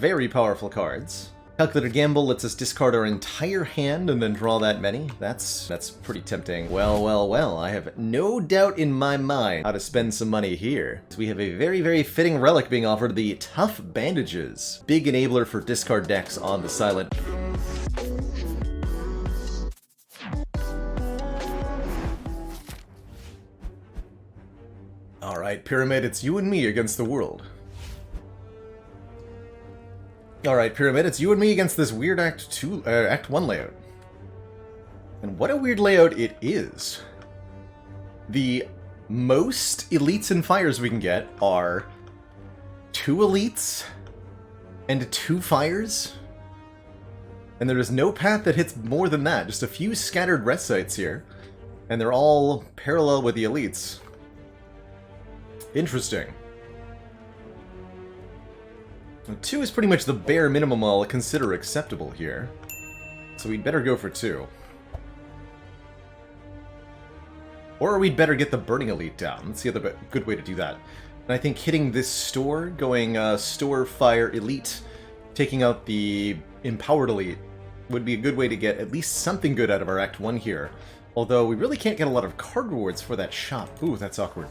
very powerful cards. Calculated Gamble lets us discard our entire hand and then draw that many. That's pretty tempting. Well, well, well, I have no doubt in my mind how to spend some money here. So we have a very, very fitting relic being offered, the Tough Bandages. Big enabler for discard decks on the Silent. Alright, Pyramid, it's you and me against the world. Alright, Pyramid, it's you and me against this weird Act 1 layout. And what a weird layout it is. The most elites and fires we can get are 2 elites and 2 fires. And there is no path that hits more than that. Just a few scattered rest sites here. And they're all parallel with the elites. Interesting. 2 is pretty much the bare minimum I'll consider acceptable here. So we'd better go for 2. Or we'd better get the Burning Elite down. That's the other good way to do that. And I think hitting this store, going Store, Fire, Elite, taking out the Empowered Elite, would be a good way to get at least something good out of our Act 1 here. Although we really can't get a lot of card rewards for that shop. Ooh, that's awkward.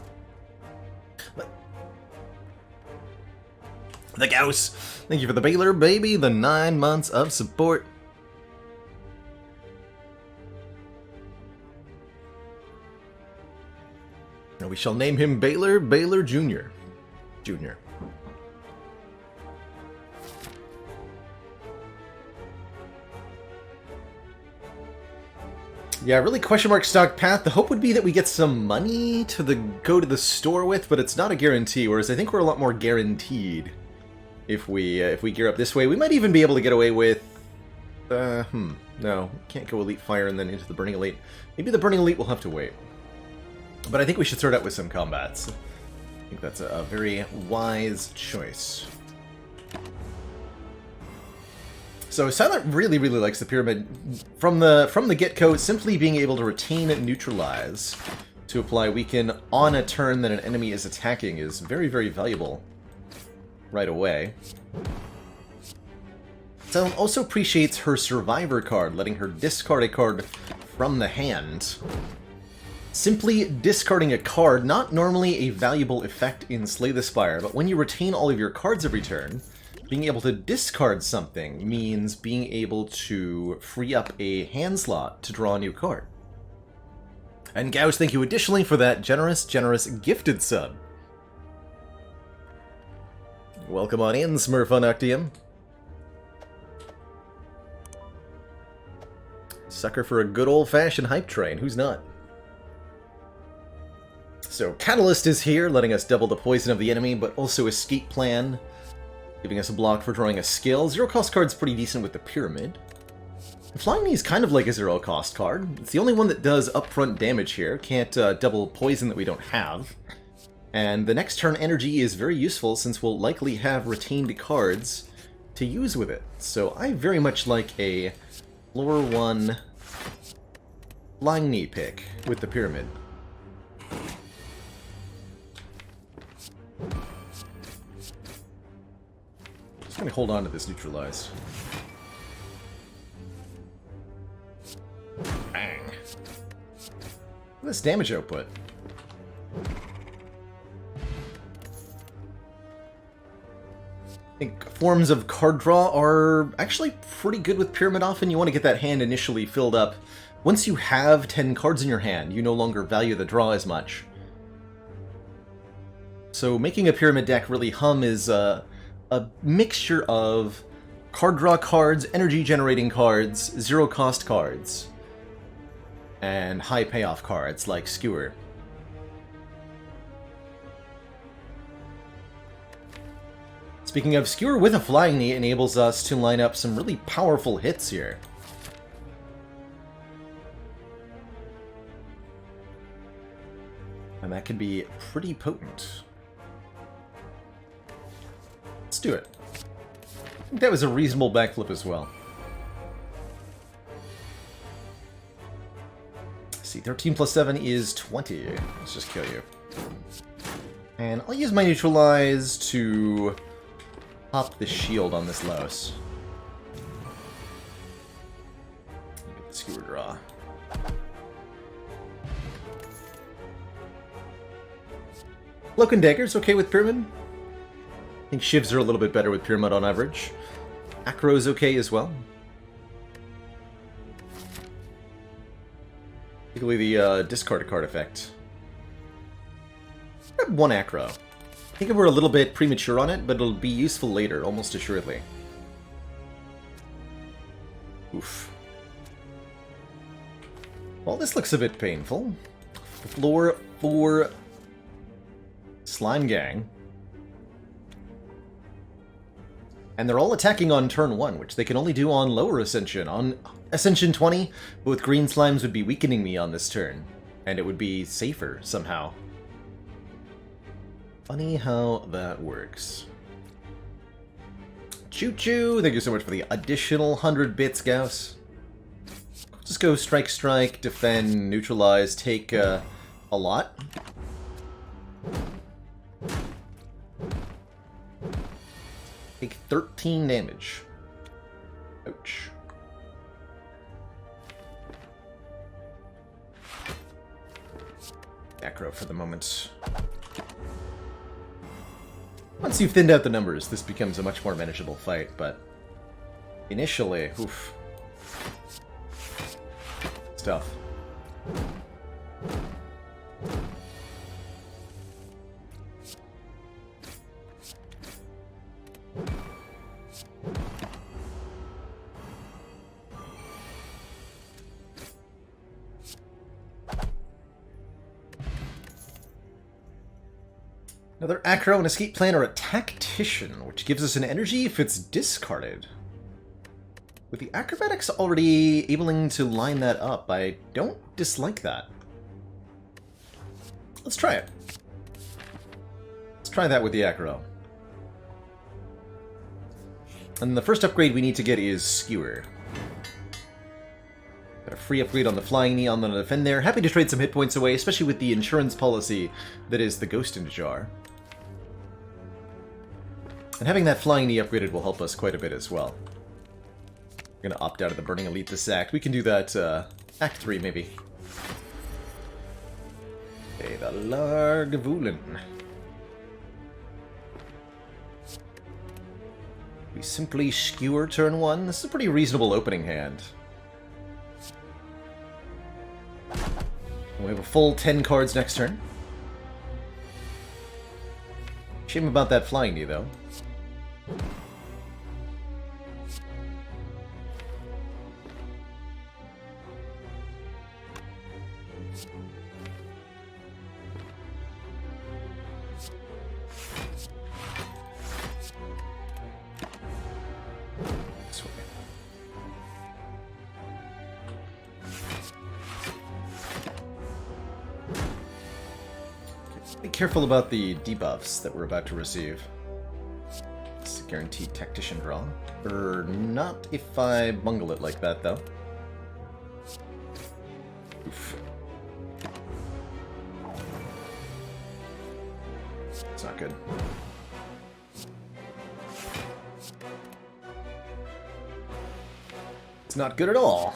The Gauss! Thank you for the Baylor, baby! The 9 months of support. Now we shall name him Baylor Jr. Jr. Yeah, really question mark stock path. The hope would be that we get some money to go to the store with, but it's not a guarantee, whereas I think we're a lot more guaranteed. If we gear up this way, we might even be able to get away with... no, can't go Elite Fire and then into the Burning Elite. Maybe the Burning Elite will have to wait. But I think we should start out with some combats. I think that's a very wise choice. So Silent really, really likes the Pyramid. From the get-go, simply being able to retain Neutralize to apply Weaken on a turn that an enemy is attacking is very, very valuable. Right away. Silent also appreciates her Survivor card, letting her discard a card from the hand. Simply discarding a card, not normally a valuable effect in Slay the Spire, but when you retain all of your cards every turn, being able to discard something means being able to free up a hand slot to draw a new card. And Gauss, thank you additionally for that generous gifted sub. Welcome on in, Smurfunoctium. Sucker for a good old-fashioned hype train, who's not? So, Catalyst is here, letting us double the poison of the enemy, but also Escape Plan, giving us a block for drawing a skill. Zero-cost card's pretty decent with the Pyramid. Flying Knee is kind of like a zero-cost card. It's the only one that does upfront damage here. Can't double poison that we don't have. And the next turn energy is very useful since we'll likely have retained cards to use with it. So I very much like a Lore 1 Flying Knee pick with the Pyramid. Just gonna hold on to this Neutralize. Bang. Look at this damage output. I think forms of card draw are actually pretty good with Pyramid often. You want to get that hand initially filled up. Once you have 10 cards in your hand, you no longer value the draw as much. So making a Pyramid deck really hum is a mixture of card draw cards, energy generating cards, zero cost cards, and high payoff cards like Skewer. Speaking of, Skewer with a Flying Knee enables us to line up some really powerful hits here. And that can be pretty potent. Let's do it. I think that was a reasonable backflip as well. Let's see, 13 plus 7 is 20. Let's just kill you. And I'll use my Neutralize to pop the shield on this Laos. Get the skewer draw. Cloak and Dagger's okay with Pyramid. I think Shivs are a little bit better with Pyramid on average. Acro's okay as well. Particularly the discard a card effect. Grab one Acro. I think we're a little bit premature on it, but it'll be useful later, almost assuredly. Oof. Well, this looks a bit painful. The floor for Slime Gang. And they're all attacking on turn 1, which they can only do on lower Ascension. On Ascension 20, both green slimes would be weakening me on this turn. And it would be safer, somehow. Funny how that works. Choo-choo! Thank you so much for the additional 100 bits, Gauss. Just go strike, strike, defend, neutralize, take a lot. Take 13 damage. Ouch. Acro for the moment. Once you've thinned out the numbers, this becomes a much more manageable fight, but initially, oof. It's tough. Another Acro, an Escape Plan, or a Tactician, which gives us an energy if it's discarded. With the Acrobatics already able to line that up, I don't dislike that. Let's try it. Let's try that with the Acro. And the first upgrade we need to get is Skewer. Got a free upgrade on the Flying Knee, on the Defend there. Happy to trade some hit points away, especially with the insurance policy that is the Ghost in a Jar. And having that Flying Knee upgraded will help us quite a bit as well. I'm gonna opt out of the Burning Elite this act. We can do that, Act 3 maybe. Okay, the Largavulin. We simply Skewer turn 1. This is a pretty reasonable opening hand. We have a full 10 cards next turn. Shame about that Flying Knee, though. Be careful about the debuffs that we're about to receive. It's a guaranteed Tactician draw. Or not if I bungle it like that, though. Oof. It's not good. It's not good at all.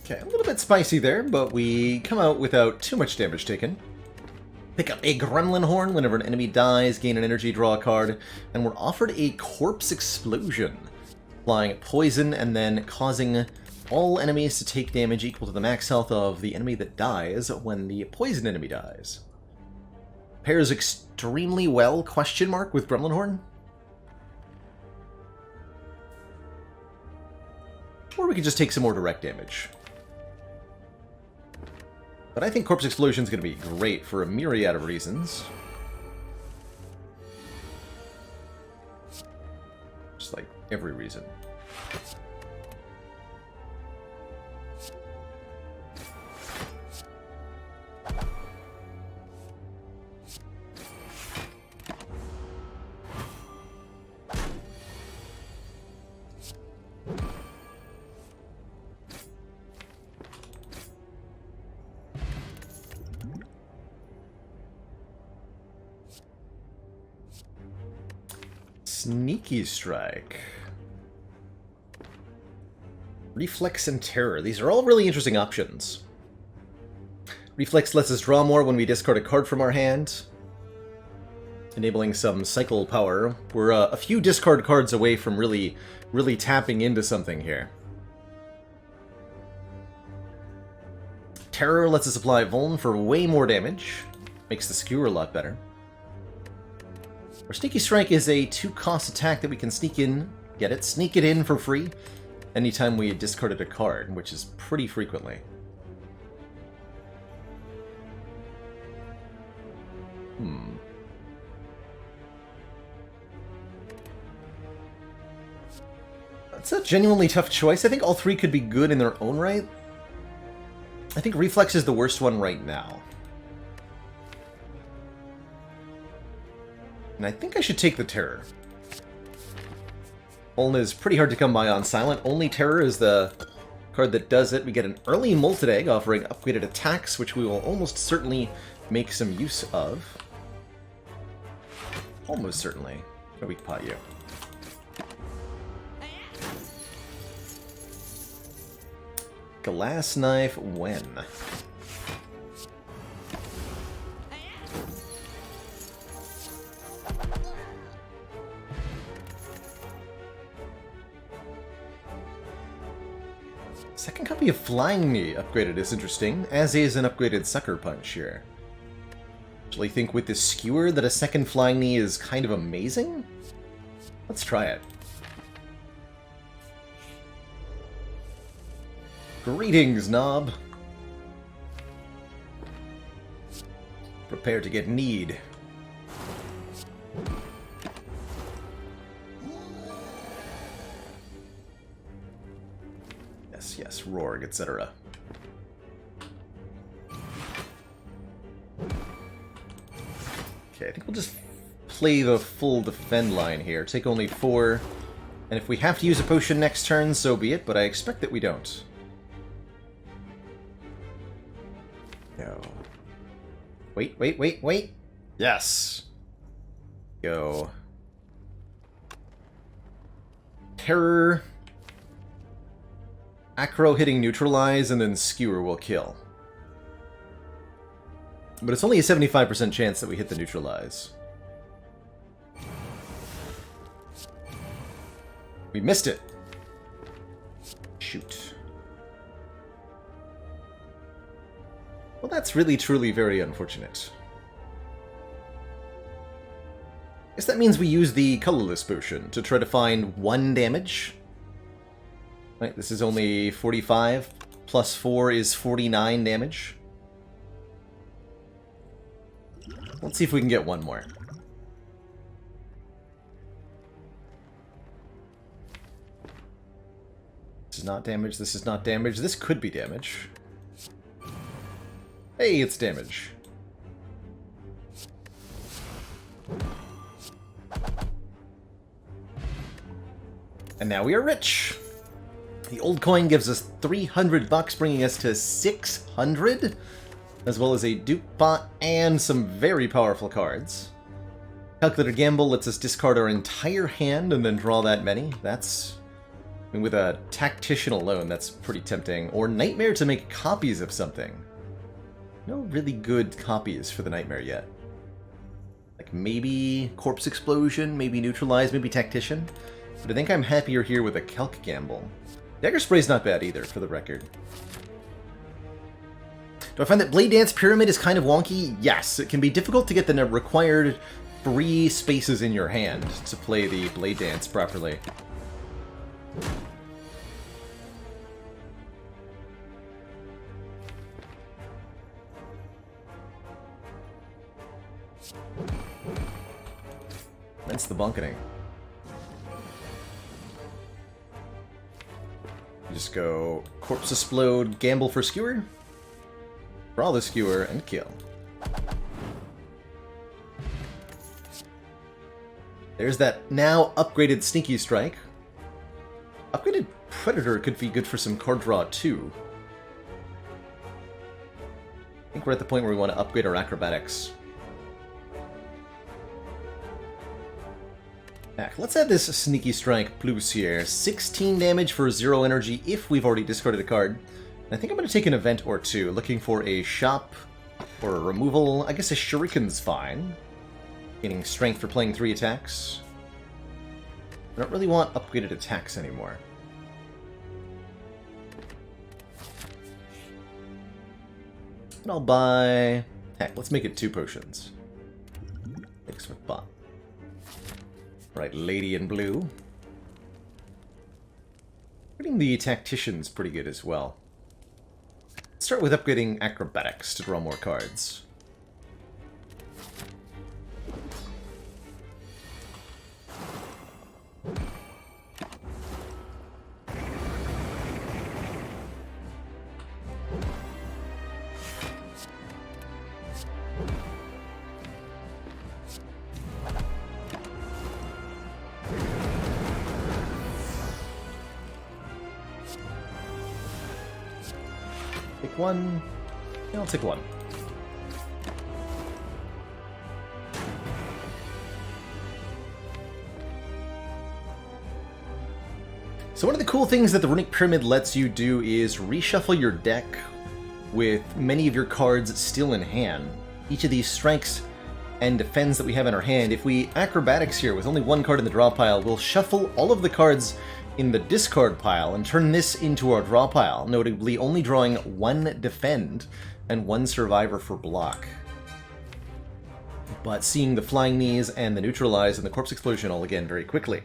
Okay, a little bit spicy there, but we come out without too much damage taken. Pick up a Gremlin Horn whenever an enemy dies, gain an energy, draw a card, and we're offered a Corpse Explosion, applying poison and then causing all enemies to take damage equal to the max health of the enemy that dies when the poison enemy dies. Pairs extremely well, question mark, with Gremlin Horn. Or we could just take some more direct damage. But I think Corpse Explosion is going to be great for a myriad of reasons. Just like every reason. Sneaky Strike. Reflex and Terror. These are all really interesting options. Reflex lets us draw more when we discard a card from our hand, enabling some cycle power. We're a few discard cards away from really tapping into something here. Terror lets us apply Vuln for way more damage. Makes the Skewer a lot better. Our Sneaky Strike is a 2-cost attack that we can sneak in, get it, sneak it in for free anytime we discarded a card, which is pretty frequently. That's a genuinely tough choice. I think all three could be good in their own right. I think Reflex is the worst one right now. And I think I should take the Terror. Uln is pretty hard to come by on Silent. Only Terror is the card that does it. We get an early Molted Egg offering upgraded attacks, which we will almost certainly make some use of. Almost certainly. A weak pot you. Glass Knife when? Second copy of Flying Knee upgraded is interesting, as is an upgraded Sucker Punch here. Actually think with this Skewer that a second Flying Knee is kind of amazing? Let's try it. Greetings, Knob. Prepare to get kneed. Yes, yes, Roarg, etc. Okay, I think we'll just play the full defend line here. Take only 4. And if we have to use a potion next turn, so be it, but I expect that we don't. Go. Wait. Yes. Go. Terror. Acro hitting neutralize, and then Skewer will kill. But it's only a 75% chance that we hit the neutralize. We missed it. Shoot. Well, that's really, truly very unfortunate. Guess that means we use the Colorless potion to try to find 1 damage. Right, this is only 45, plus 4 is 49 damage. Let's see if we can get 1 more. This is not damage, this is not damage, this could be damage. Hey, it's damage. And now we are rich! The old coin gives us 300 bucks, bringing us to 600, as well as a dupe pot and some very powerful cards. Calculated Gamble lets us discard our entire hand and then draw that many. That's... I mean, with a Tactician alone, that's pretty tempting. Or Nightmare to make copies of something. No really good copies for the Nightmare yet. Like maybe Corpse Explosion, maybe Neutralize, maybe Tactician. But I think I'm happier here with a Calc Gamble. Dagger Spray's not bad either, for the record. Do I find that Blade Dance Pyramid is kind of wonky? Yes, it can be difficult to get the required 3 spaces in your hand to play the Blade Dance properly. That's the bunketing. Just go Corpse Explode, Gamble for Skewer, draw the Skewer, and kill. There's that now upgraded Sneaky Strike. Upgraded Predator could be good for some card draw too. I think we're at the point where we want to upgrade our acrobatics. Heck, let's add this Sneaky Strike Plus here. 16 damage for 0 energy if we've already discarded a card. I think I'm going to take an event or two, looking for a shop or a removal. I guess a Shuriken's fine. Gaining strength for playing 3 attacks. I don't really want upgraded attacks anymore. And I'll buy... Heck, let's make it 2 potions. Mix with bot. Right, Lady in Blue. Upgrading the Tactician's pretty good as well. Let's start with upgrading Acrobatics to draw more cards. Take 1. Yeah, I'll take 1. So one of the cool things that the Runic Pyramid lets you do is reshuffle your deck with many of your cards still in hand. Each of these strikes and defends that we have in our hand, if we Acrobatics here with only 1 card in the draw pile, we'll shuffle all of the cards in the discard pile and turn this into our draw pile, notably only drawing 1 defend and 1 survivor for block. But seeing the Flying Knees and the Neutralize and the Corpse Explosion all again very quickly.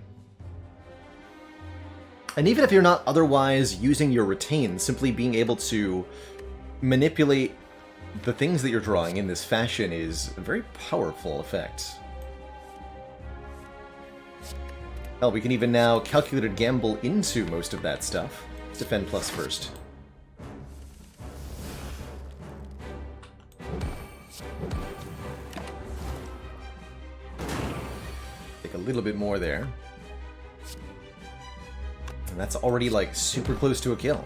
And even if you're not otherwise using your Retain, simply being able to manipulate the things that you're drawing in this fashion is a very powerful effect. Hell, we can even now calculated gamble into most of that stuff. Let's defend plus first. Take a little bit more there. And that's already, like, super close to a kill.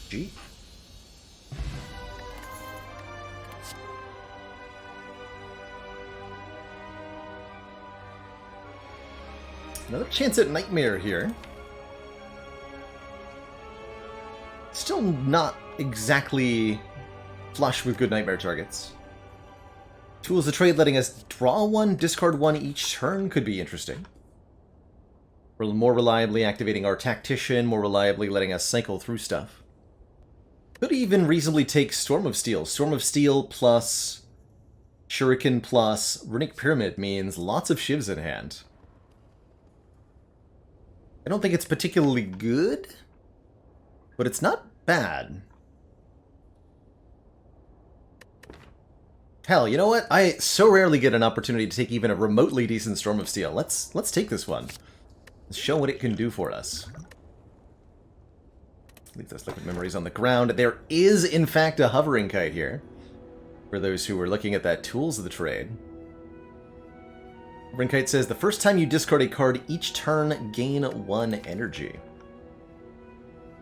G. Another chance at Nightmare here. Still not exactly flush with good Nightmare targets. Tools of Trade letting us draw 1, discard 1 each turn could be interesting. We're more reliably activating our Tactician, more reliably letting us cycle through stuff. Could even reasonably take Storm of Steel. Storm of Steel plus Shuriken plus Runic Pyramid means lots of shivs in hand. I don't think it's particularly good, but it's not bad. Hell, you know what? I so rarely get an opportunity to take even a remotely decent Storm of Steel. Let's take this one. Let's show what it can do for us. Leave those liquid memories on the ground. There is, in fact, a hovering kite here. For those who were looking at that Tools of the Trade. Hovering kite says, the first time you discard a card each turn, gain 1 energy.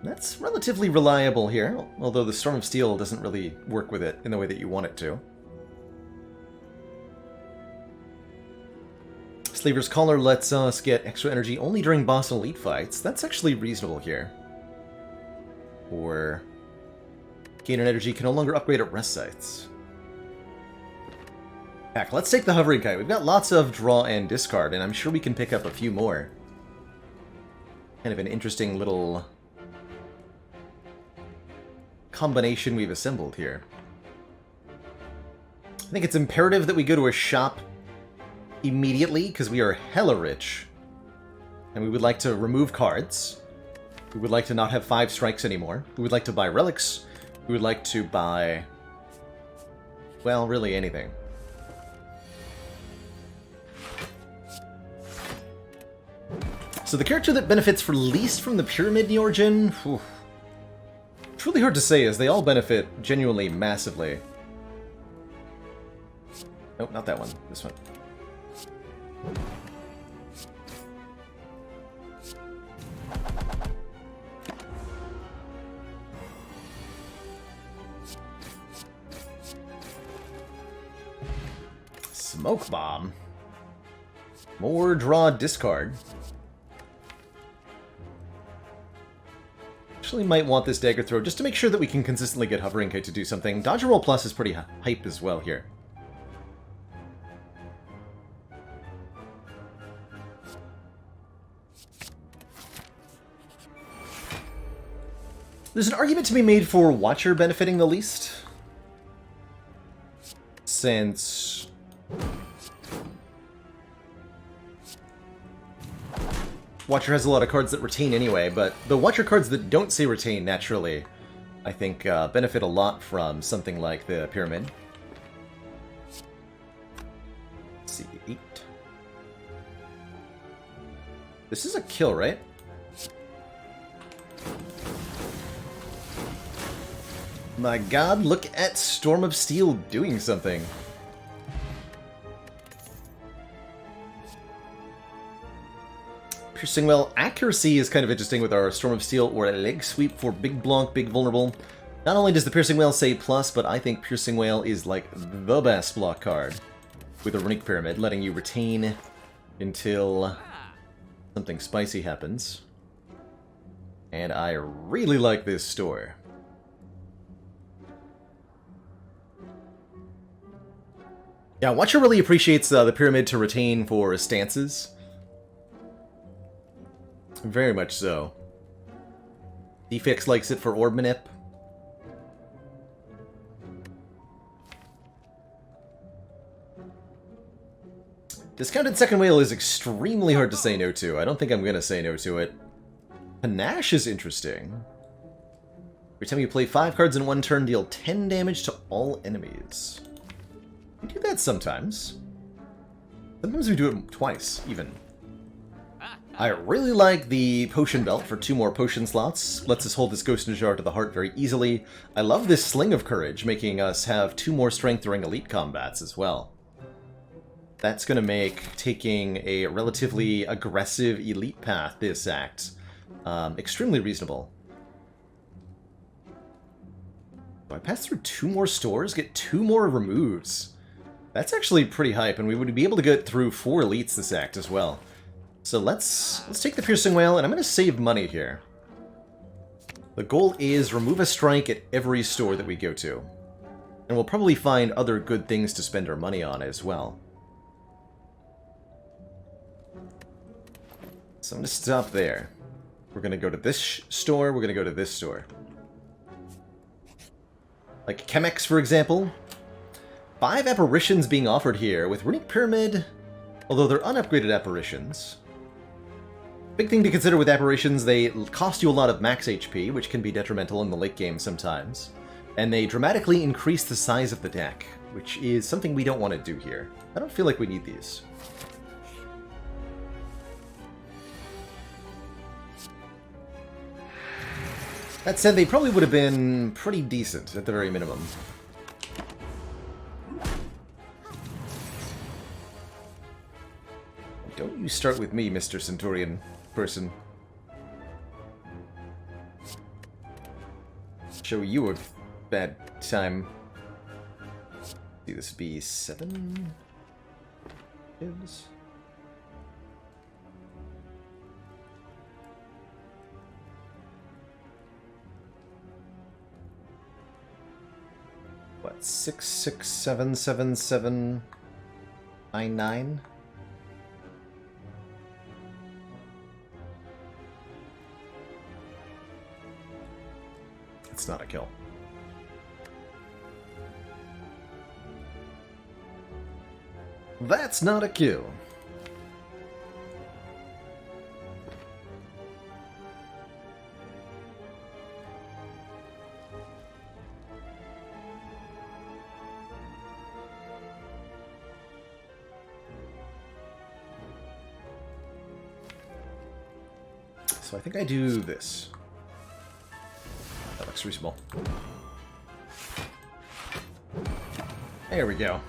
That's relatively reliable here, although the Storm of Steel doesn't really work with it in the way that you want it to. Slaver's Collar lets us get extra energy only during boss and elite fights. That's actually reasonable here. Or gain an energy can no longer upgrade at rest sites. Heck, let's take the Hovering Kite. We've got lots of draw and discard, and I'm sure we can pick up a few more. Kind of an interesting little combination we've assembled here. I think it's imperative that we go to a shop immediately, because we are hella rich. And we would like to remove cards. We would like to not have 5 strikes anymore. We would like to buy relics. We would like to buy... well, really anything. So the character that benefits for least from the Pyramid Neorgen... whew, truly hard to say, as they all benefit genuinely massively. Nope, not that one. This one. Smoke Bomb. More draw, discard. Actually might want this Dagger Throw just to make sure that we can consistently get Hovering Kite to do something. Dodge and Roll Plus is pretty hype as well here. There's an argument to be made for Watcher benefiting the least. Since Watcher has a lot of cards that retain anyway, but the Watcher cards that don't say retain naturally, I think, benefit a lot from something like the Pyramid. Let's see, 8. This is a kill, right? My god, look at Storm of Steel doing something. Piercing Well, accuracy is kind of interesting with our Storm of Steel or a leg sweep for big block, big vulnerable. Not only does the Piercing Whale say plus, but I think Piercing Whale is like the best block card with a Runic Pyramid, letting you retain until something spicy happens. And I really like this store. Yeah, Watcher really appreciates the Pyramid to retain for stances. Very much so. Defix likes it for Orb Manip. Discounted Second Whale is extremely hard to say no to. I don't think I'm going to say no to it. Panache is interesting. Every time you play 5 cards in one turn, deal 10 damage to all enemies. We do that sometimes. Sometimes we do it twice, even. I really like the Potion Belt for 2 more potion slots. Lets us hold this Ghost in a Jar to the heart very easily. I love this Sling of Courage, making us have 2 more strength during elite combats as well. That's going to make taking a relatively aggressive elite path this act extremely reasonable. Do I pass through 2 more stores? Get 2 more removes? That's actually pretty hype, and we would be able to get through 4 elites this act as well. So let's take the Piercing Whale, and I'm going to save money here. The goal is remove a strike at every store that we go to. And we'll probably find other good things to spend our money on as well. So I'm going to stop there. We're going to go to this store, we're going to go to this store. Like Chemex, for example. 5 apparitions being offered here with Runic Pyramid, although they're unupgraded apparitions. Big thing to consider with apparitions, they cost you a lot of max HP, which can be detrimental in the late game sometimes. And they dramatically increase the size of the deck, which is something we don't want to do here. I don't feel like we need these. That said, they probably would have been pretty decent at the very minimum. Don't you start with me, Mr. Centurion person. Show you a bad time. See, this would be 7 gives. What, 6, 6, 7, 7, 7, 9, 9? It's not a kill. That's not a kill. So I think I do this. That looks reasonable. There we go.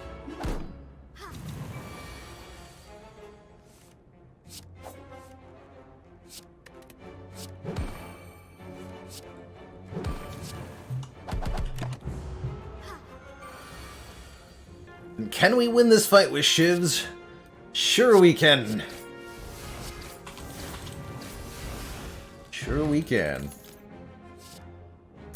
Can we win this fight with shivs? Sure we can. Sure we can.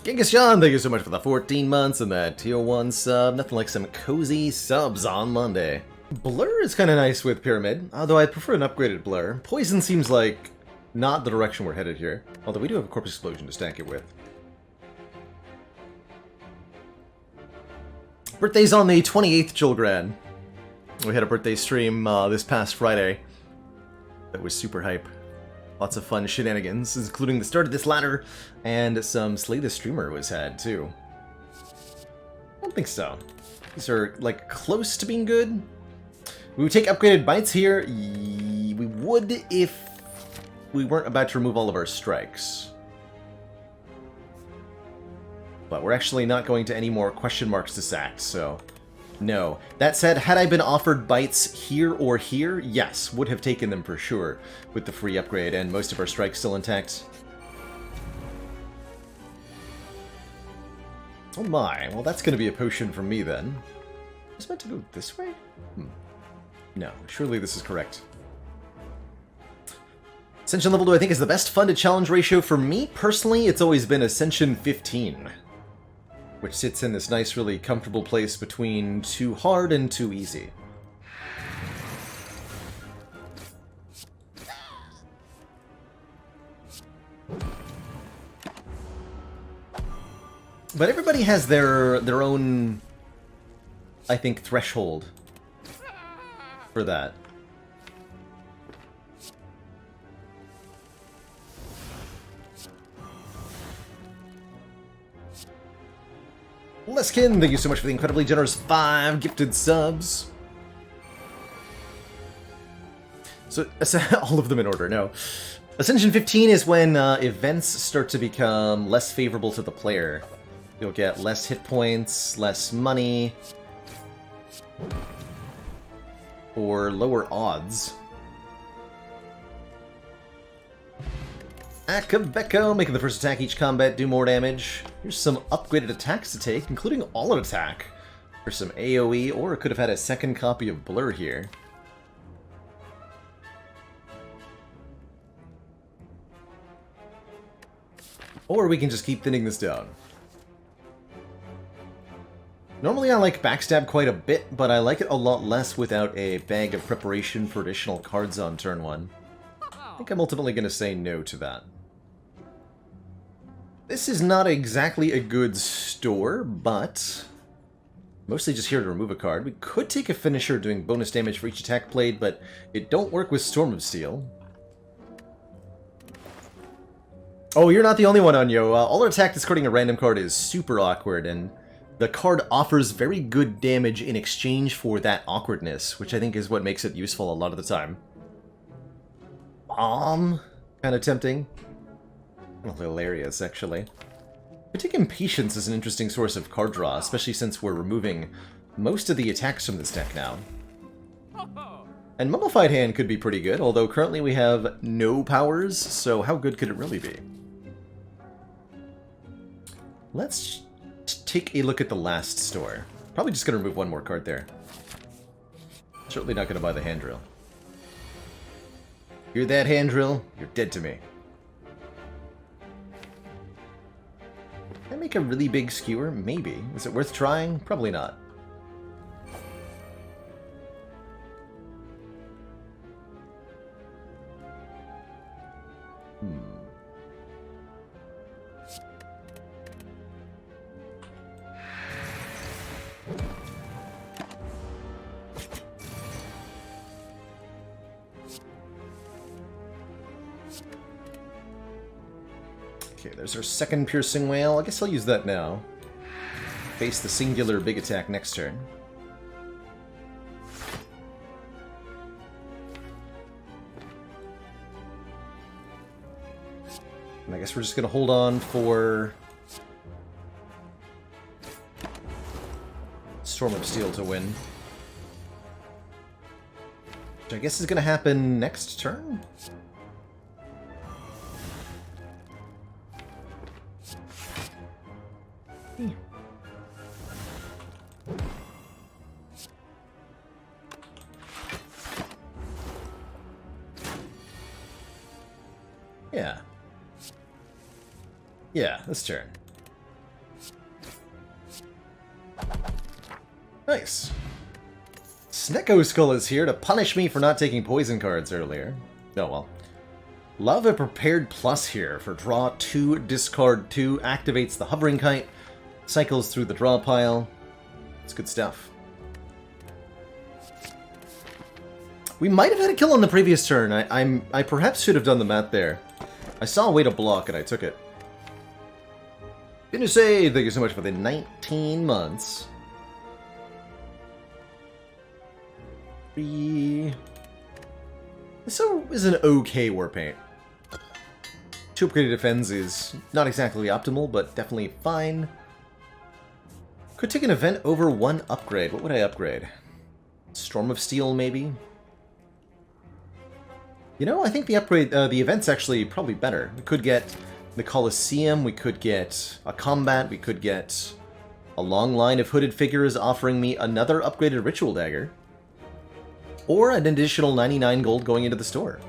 Genghis John, thank you so much for the 14 months and that tier 1 sub. Nothing like some cozy subs on Monday. Blur is kind of nice with Pyramid, although I prefer an upgraded Blur. Poison seems like not the direction we're headed here, although we do have a Corpus Explosion to stack it with. Birthday's on the 28th, Jolgran. We had a birthday stream this past Friday. That was super hype. Lots of fun shenanigans, including the start of this ladder, and some Slay the Streamer was had, too. I don't think so. These are, like, close to being good. We would take upgraded bites here. We would if we weren't about to remove all of our strikes. But we're actually not going to any more question marks to sack, so no. That said, had I been offered bites here or here, yes, would have taken them for sure, with the free upgrade and most of our strikes still intact. Oh my, well that's going to be a potion for me then. Was meant to go this way? No, surely this is correct. Ascension level 2 I think is the best fun to challenge ratio for me. Personally, it's always been Ascension 15. Which sits in this nice, really comfortable place between too hard and too easy. But everybody has their own, I think, threshold for that. Leskin, thank you so much for the incredibly generous 5 gifted subs. So, all of them in order, no. Ascension 15 is when events start to become less favorable to the player. You'll get less hit points, less money, or lower odds. Akabeko, making the first attack each combat do more damage. Here's some upgraded attacks to take, including all attack. For some AoE, or it could have had a second copy of Blur here. Or we can just keep thinning this down. Normally I like Backstab quite a bit, but I like it a lot less without a bag of preparation for additional cards on turn 1. I think I'm ultimately going to say no to that. This is not exactly a good store, but mostly just here to remove a card. We could take a finisher doing bonus damage for each attack played, but it don't work with Storm of Steel. Oh, you're not the only one, Onyo. All our attack discarding a random card is super awkward, and the card offers very good damage in exchange for that awkwardness, which I think is what makes it useful a lot of the time. Kind of tempting. Well, hilarious, actually. I think Impatience is an interesting source of card draw, especially since we're removing most of the attacks from this deck now. And Mummified Hand could be pretty good, although currently we have no powers, so how good could it really be? Let's take a look at the last store. Probably just going to remove one more card there. Certainly not going to buy the hand drill. Hear that, hand drill? You're dead to me. Can I make a really big skewer? Maybe. Is it worth trying? Probably not. Okay, there's our second Piercing Whale. I guess I'll use that now. Face the singular big attack next turn. And I guess we're just going to hold on for Storm of Steel to win. Which I guess is going to happen next turn? Yeah. Yeah, this turn. Nice. Snecko Skull is here to punish me for not taking poison cards earlier. Oh well. Love a prepared plus here for draw 2, discard 2, activates the hovering kite, cycles through the draw pile. It's good stuff. We might have had a kill on the previous turn. I perhaps should have done the math there. I saw a way to block and I took it. Finalizing, thank you so much for the 19 months. This is an okay war paint. 2 upgraded defense is not exactly optimal, but definitely fine. Could take an event over 1 upgrade. What would I upgrade? Storm of Steel, maybe? You know, I think the upgrade, the event's actually probably better. We could get the Colosseum, we could get a combat, we could get a long line of hooded figures offering me another upgraded Ritual Dagger. Or an additional 99 gold going into the store.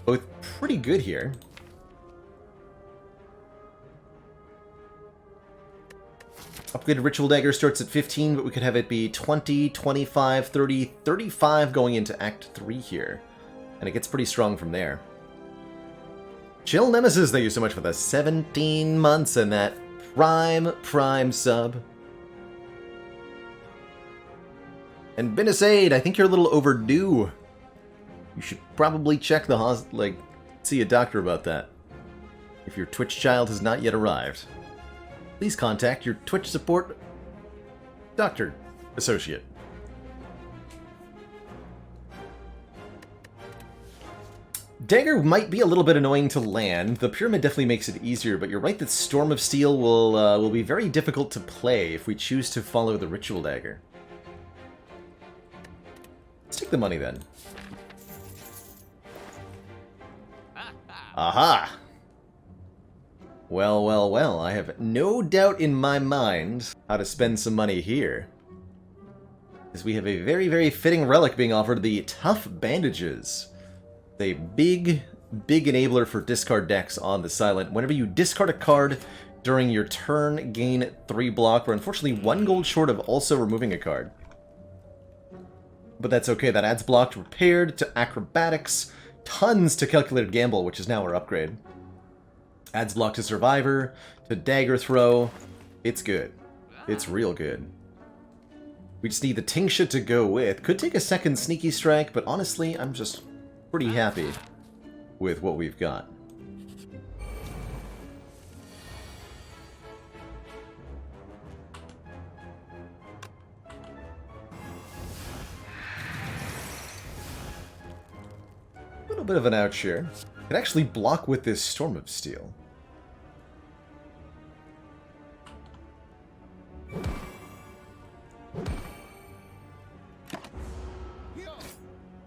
Both pretty good here. Upgraded Ritual Dagger starts at 15, but we could have it be 20, 25, 30, 35 going into Act 3 here. And it gets pretty strong from there. Chill Nemesis, thank you so much for the 17 months and that prime sub. And Benisade, I think you're a little overdue. You should probably check the see a doctor about that. If your Twitch child has not yet arrived. Please contact your Twitch support doctor associate. Dagger might be a little bit annoying to land. The Pyramid definitely makes it easier, but you're right that Storm of Steel will be very difficult to play if we choose to follow the Ritual Dagger. Let's take the money then. Aha! Well, well, well, I have no doubt in my mind how to spend some money here. Because we have a very, very fitting relic being offered, the Tough Bandages. A big enabler for discard decks on the Silent. Whenever you discard a card during your turn, gain 3 block. We're unfortunately 1 gold short of also removing a card. But that's okay, that adds block to Repaired, to Acrobatics, tons to Calculated Gamble, which is now our upgrade. Adds block to Survivor, to Dagger Throw. It's good. It's real good. We just need the Tingsha to go with. Could take a second Sneaky Strike, but honestly, I'm just pretty happy with what we've got. A little bit of an ouch here. Could actually block with this Storm of Steel.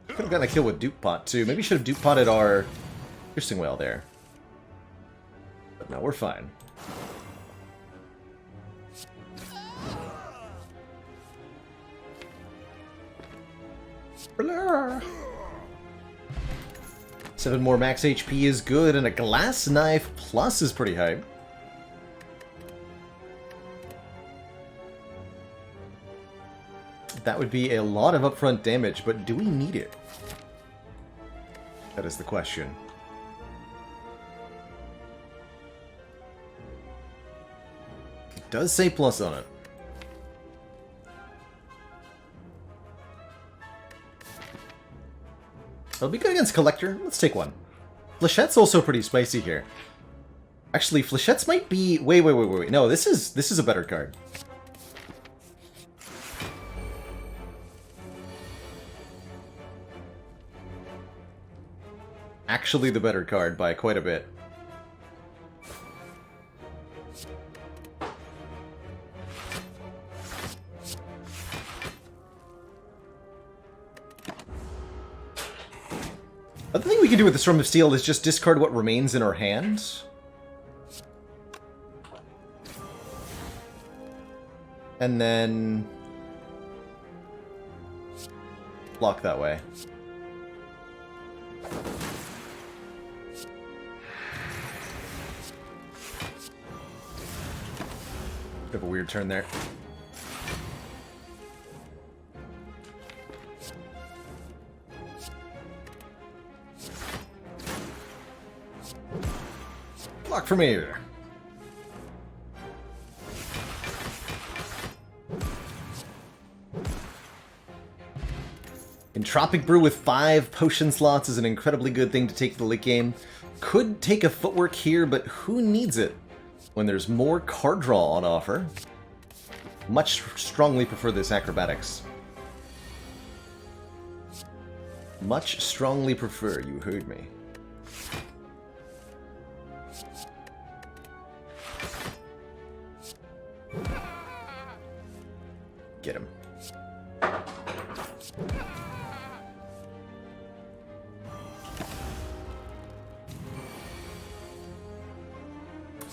Could have gotten a kill with Duke Pot too. Maybe should have Duke Potted our Piercing Whale there. But no, we're fine. Blah. 7 more max HP is good, and a Glass Knife Plus is pretty high. That would be a lot of upfront damage, but do we need it? That is the question. It does say plus on it. It'll be good against Collector. Let's take one. Flechette's also pretty spicy here. Actually, Flechettes might be... Wait. No, this is a better card. Actually the better card by quite a bit. Other thing we can do with the Storm of Steel is just discard what remains in our hands. And then block that way. Bit of a weird turn there. Block from here. Entropic Brew with 5 potion slots is an incredibly good thing to take to the late game. Could take a footwork here, but who needs it when there's more card draw on offer? Much strongly prefer this acrobatics. Much strongly prefer, you heard me. Get him.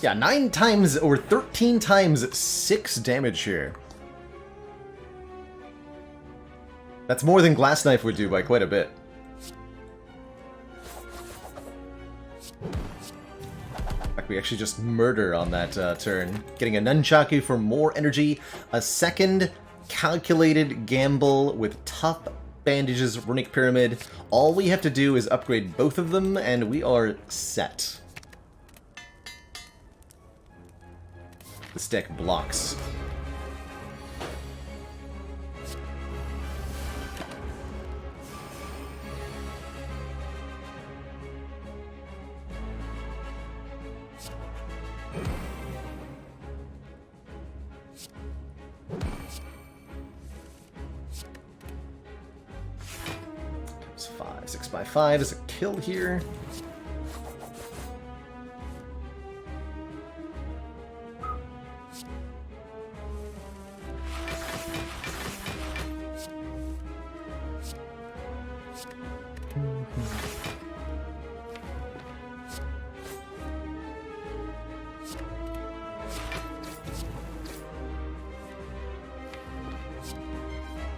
Yeah, 9 times or 13 times 6 damage here. That's more than Glass Knife would do by quite a bit. Like we actually just murder on that turn. Getting a Nunchaku for more energy. A second calculated gamble with tough bandages, Runic Pyramid. All we have to do is upgrade both of them and we are set. This deck blocks. It's 5, 6 by 5 is a kill here.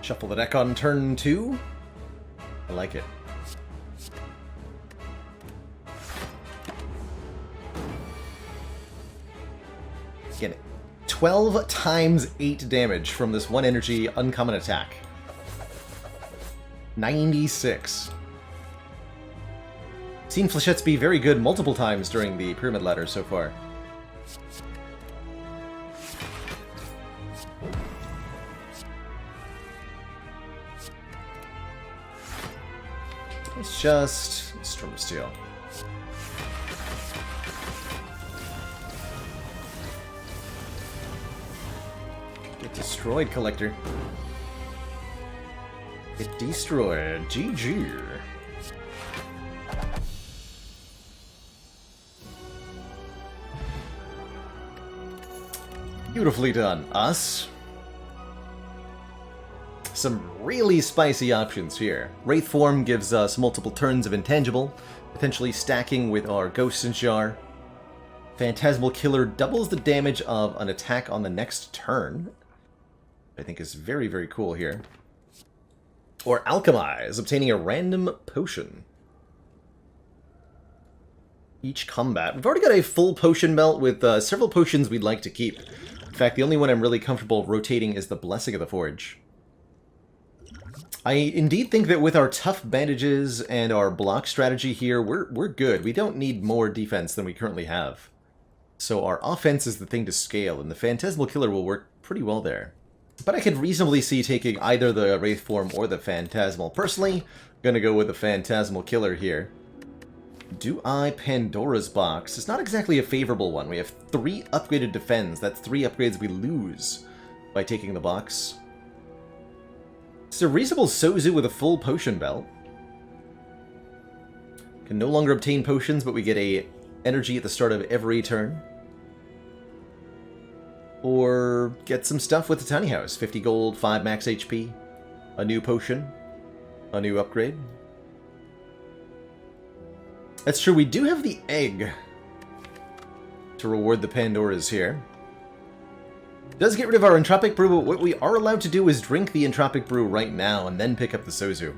Shuffle the deck on turn 2. I like it. Again, 12 times 8 damage from this 1 energy uncommon attack. 96. Seen Flechettes be very good multiple times during the Pyramid Ladder so far. It's just Storm of Steel. Get destroyed, Collector. Get destroyed. GG. Beautifully done. Us. Some really spicy options here. Wraith Form gives us multiple turns of Intangible, potentially stacking with our Ghost and Jar. Phantasmal Killer doubles the damage of an attack on the next turn. I think is very, very cool here. Or Alchemize, obtaining a random potion. Each combat. We've already got a full potion belt with several potions we'd like to keep. In fact, the only one I'm really comfortable rotating is the Blessing of the Forge. I indeed think that with our tough bandages and our block strategy here, we're good. We don't need more defense than we currently have. So our offense is the thing to scale, and the Phantasmal Killer will work pretty well there. But I could reasonably see taking either the Wraith Form or the Phantasmal. Personally, I'm gonna go with the Phantasmal Killer here. Do I Pandora's Box? It's not exactly a favorable one. We have 3 upgraded defense. That's 3 upgrades we lose by taking the box. It's a reasonable Sozu with a full potion belt. Can no longer obtain potions, but we get a energy at the start of every turn. Or get some stuff with the Tiny House. 50 gold, 5 max HP, a new potion, a new upgrade. That's true, we do have the egg to reward the Pandoras here. Does get rid of our Entropic Brew, but what we are allowed to do is drink the Entropic Brew right now and then pick up the Sozu.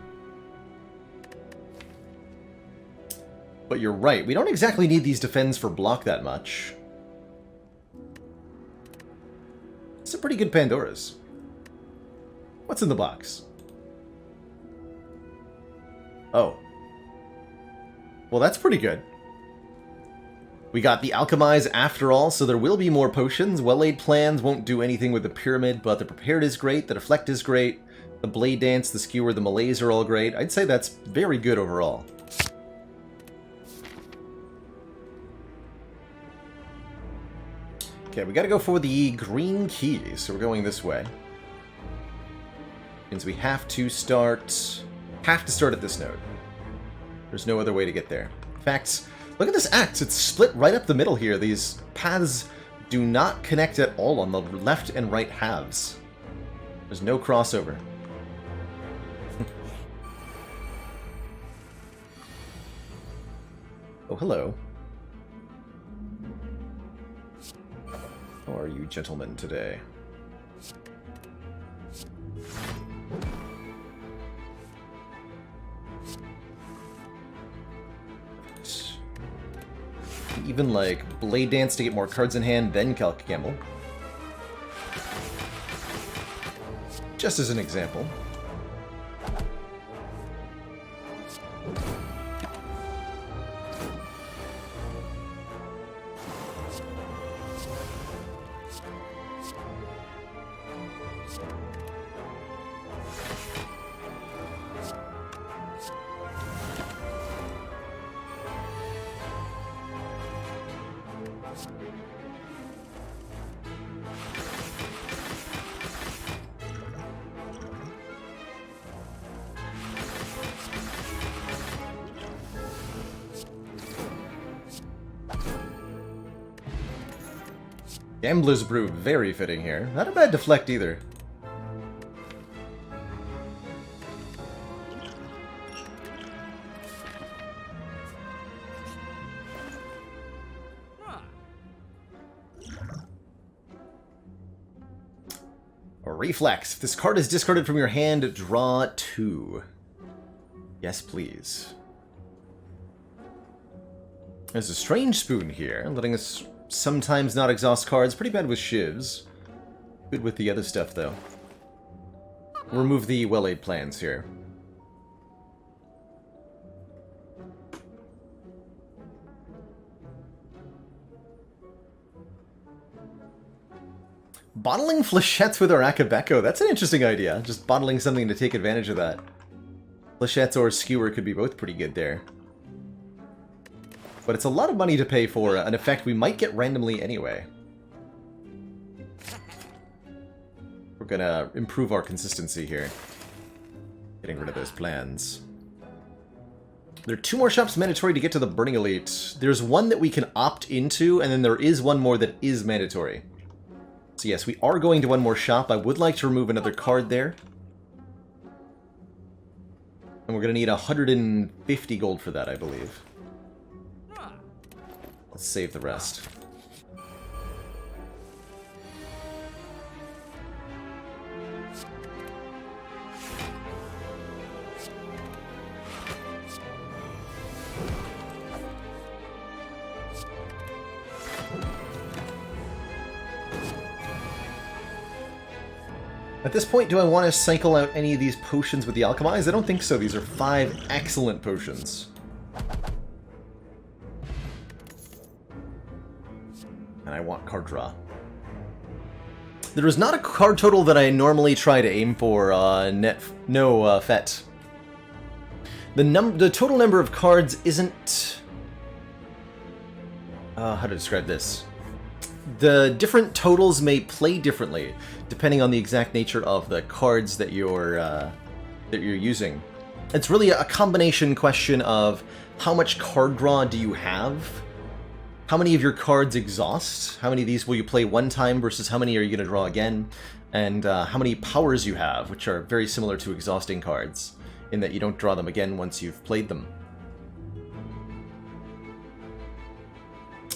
But you're right, we don't exactly need these defends for block that much. Some pretty good Pandoras. What's in the box? Oh. Well, that's pretty good. We got the Alchemize after all, so there will be more potions. Well-laid plans won't do anything with the Pyramid, but the Prepared is great, the Deflect is great, the Blade Dance, the Skewer, the Malaise are all great. I'd say that's very good overall. Okay, we gotta go for the green keys, so we're going this way. Means we have to start at this node. There's no other way to get there. In fact, look at this axe. It's split right up the middle here. These paths do not connect at all on the left and right halves. There's no crossover. Oh, hello. How are you gentlemen today? Even like Blade Dance to get more cards in hand, then Calc Gamble. Just as an example. Gambler's Brew, very fitting here. Not a bad deflect either. A Reflex. If this card is discarded from your hand, draw 2. Yes, please. There's a Strange Spoon here, letting us sometimes not exhaust cards. Pretty bad with shivs. Good with the other stuff, though. Remove the well-laid plans here. Bottling Flechettes with our Akabeko. That's an interesting idea. Just bottling something to take advantage of that. Flechettes or Skewer could be both pretty good there. But it's a lot of money to pay for an effect we might get randomly anyway. We're gonna improve our consistency here. Getting rid of those plans. There are 2 more shops mandatory to get to the Burning Elite. There's one that we can opt into, and then there is one more that is mandatory. So yes, we are going to one more shop. I would like to remove another card there. And we're gonna need 150 gold for that, I believe. Let's save the rest. At this point, do I want to cycle out any of these potions with the Alchemize? I don't think so. These are 5 excellent potions. And I want card draw. There is not a card total that I normally try to aim for, Fet. The total number of cards isn't... how to describe this? The different totals may play differently, depending on the exact nature of the cards that you're using. It's really a combination question of how much card draw do you have? How many of your cards exhaust? How many of these will you play one time versus how many are you going to draw again? And how many powers you have, which are very similar to exhausting cards, in that you don't draw them again once you've played them.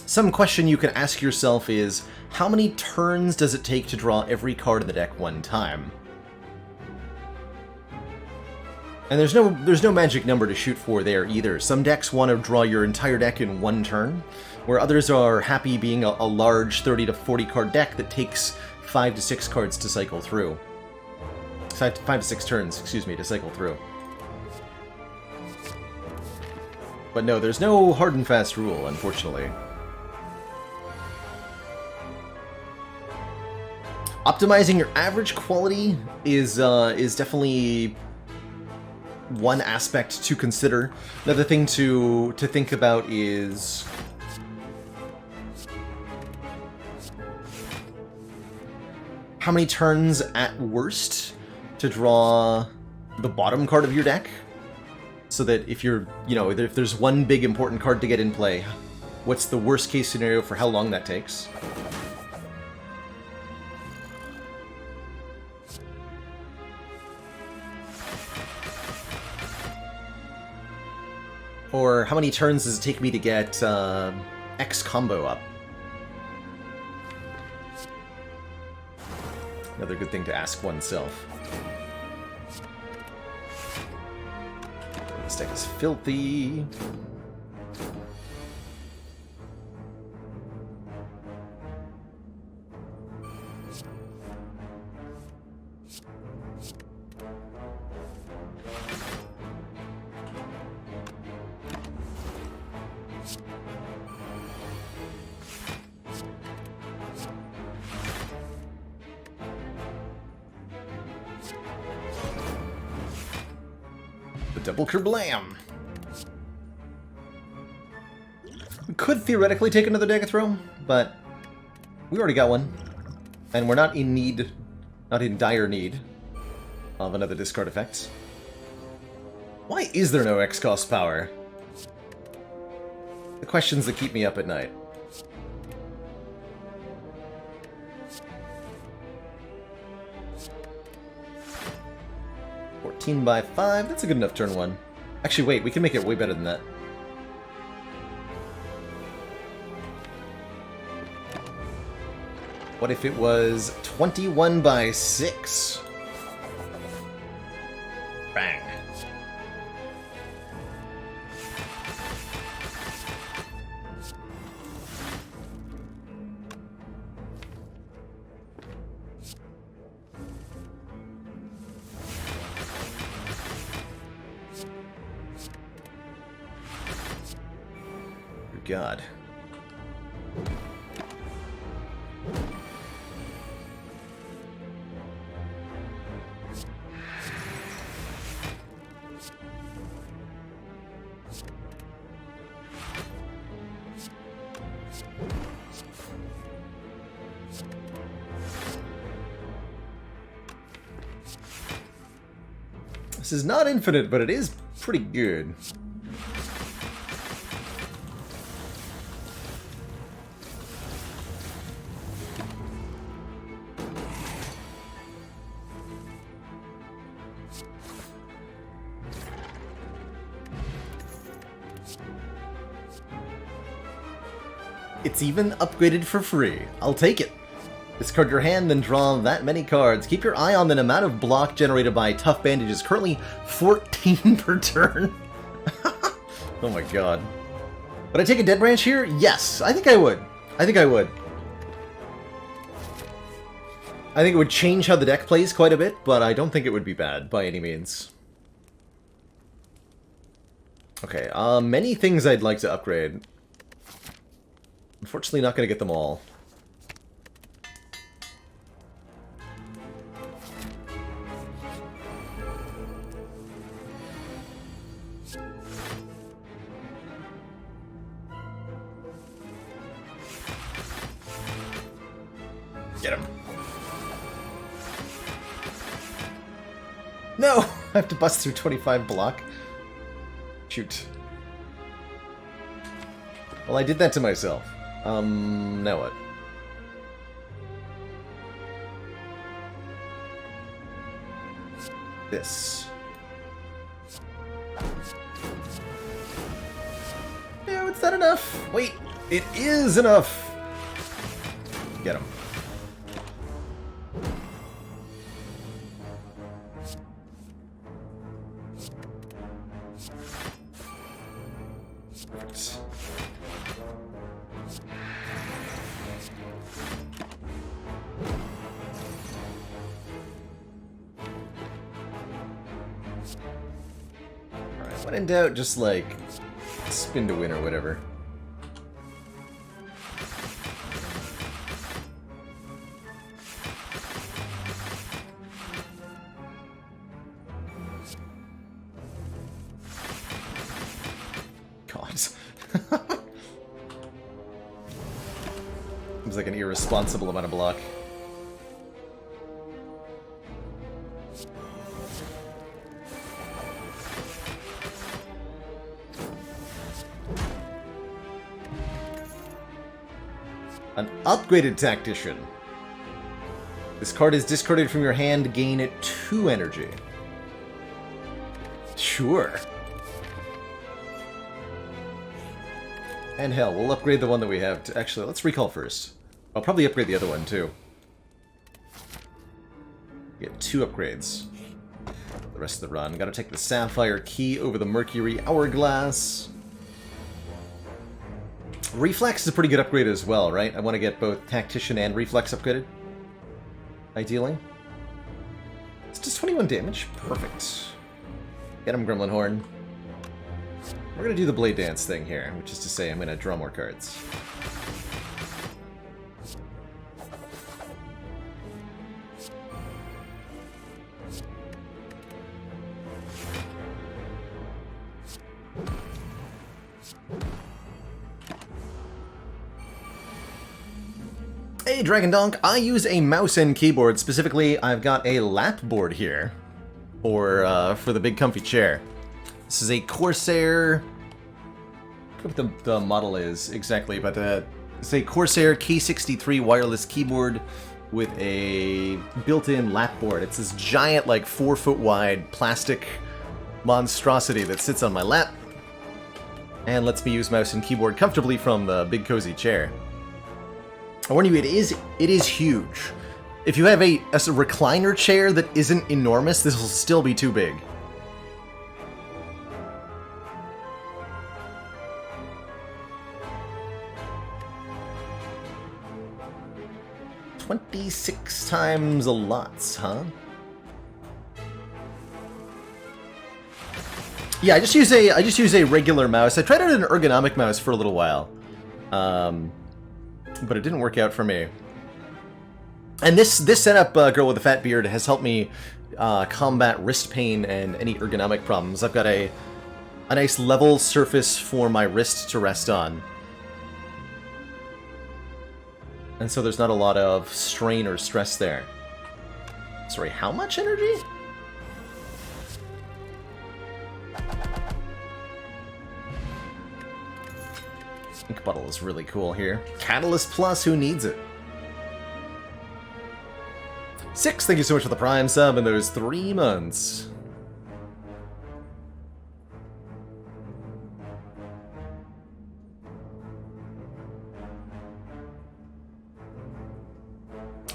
Some question you can ask yourself is, how many turns does it take to draw every card in the deck one time? And there's no magic number to shoot for there either. Some decks want to draw your entire deck in one turn, where others are happy being a large 30 to 40 card deck that takes 5 to 6 cards to cycle through. 5 to 6 turns, excuse me, to cycle through. But no, there's no hard and fast rule, unfortunately. Optimizing your average quality is definitely one aspect to consider. Another thing to think about is how many turns at worst to draw the bottom card of your deck, so that if you're, if there's one big important card to get in play, what's the worst case scenario for how long that takes? Or how many turns does it take me to get X combo up? Another good thing to ask oneself. This deck is filthy. Double kerblam! We could theoretically take another Degathro, but we already got one. And we're not in need, not in dire need, of another discard effect. Why is there no X-cost power? The questions that keep me up at night. By 5, that's a good enough turn 1. Actually, wait, we can make it way better than that. What if it was 21 by 6? Bang. God. This is not infinite, but it is pretty good. It's even upgraded for free. I'll take it. Discard your hand, then draw that many cards. Keep your eye on the amount of block generated by Tough Bandage is currently 14 per turn. Oh my god. Would I take a Dead Branch here? Yes, I think I would. I think I would. I think it would change how the deck plays quite a bit, but I don't think it would be bad by any means. Okay, many things I'd like to upgrade. Unfortunately, not going to get them all. Get him. No! I have to bust through 25 block. Shoot. Well, I did that to myself. Now what? This. No, it's not enough. Wait, it is enough. Get him. When in doubt, just like spin to win or whatever. God. Seems like an irresponsible amount of block. An upgraded Tactician. This card is discarded from your hand, gain 2 energy. Sure. And hell, we'll upgrade the one that we have to... Actually, let's recall first. I'll probably upgrade the other one, too. Get 2 upgrades. The rest of the run. Gotta take the Sapphire Key over the Mercury Hourglass. Reflex is a pretty good upgrade as well, right? I want to get both Tactician and Reflex upgraded. Ideally. It's just 21 damage. Perfect. Get him, Gremlin Horn. We're going to do the Blade Dance thing here, which is to say I'm going to draw more cards. Hey Dragon Donk, I use a mouse and keyboard. Specifically, I've got a lap board here for the big comfy chair. This is a Corsair... I don't know what the model is exactly, but it's a Corsair K63 wireless keyboard with a built-in lap board. It's this giant, like 4-foot wide plastic monstrosity that sits on my lap and lets me use mouse and keyboard comfortably from the big cozy chair. I warn you, it is huge. If you have a recliner chair that isn't enormous, this will still be too big. "26 times a lot, huh?" Yeah, I just use a regular mouse. I tried out an ergonomic mouse for a little while. But it didn't work out for me. And this setup, Girl with a Fat Beard, has helped me combat wrist pain and any ergonomic problems. I've got a nice level surface for my wrist to rest on. And so there's not a lot of strain or stress there. Sorry, how much energy? Ink bottle is really cool here. Catalyst Plus, who needs it? 6, thank you so much for the Prime sub in those 3 months.